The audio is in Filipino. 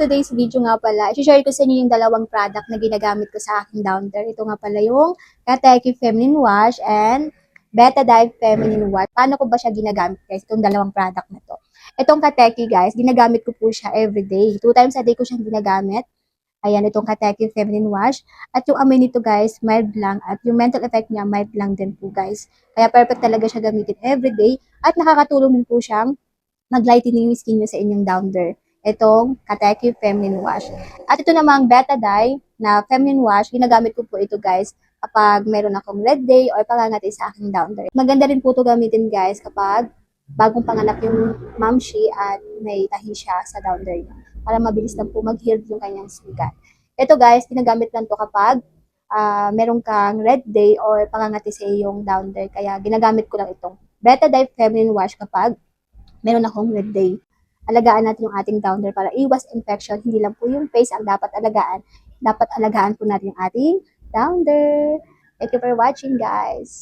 today's video nga pala, i-share ko sa inyo yung dalawang product na ginagamit ko sa aking down there. Ito nga pala yung Kateki Feminine Wash and Betadine Feminine Wash. Paano ko ba siya ginagamit guys, itong dalawang product na to? Itong Kateki guys, ginagamit ko po siya everyday. 2 times a day ko siyang ginagamit. Ayan, itong Kateki Feminine Wash. At yung amoy nito guys, mild lang. At yung mental effect niya, mild lang din po guys. Kaya perfect talaga siya gamitin everyday. At nakakatulong din po siyang mag-lightening yung skin nyo sa inyong down there. Itong Kateki Feminine Wash. At ito namang Betadine na Feminine Wash, ginagamit ko po ito guys kapag meron akong red day or pangangati sa aking down there. Maganda rin po ito gamitin guys kapag bagong panganak yung mamshi at may tahi siya sa down there niya. Para mabilis lang po mag-heal yung kanyang sugat. Ito guys, ginagamit lang to kapag meron kang red day or pangangati sa iyong down there. Kaya ginagamit ko lang itong Betadine Feminine Wash kapag meron akong red day. Alagaan natin yung ating down there para iwas infection. Hindi lang po yung face ang dapat alagaan. Dapat alagaan po natin yung ating down there. Thank you for watching, guys.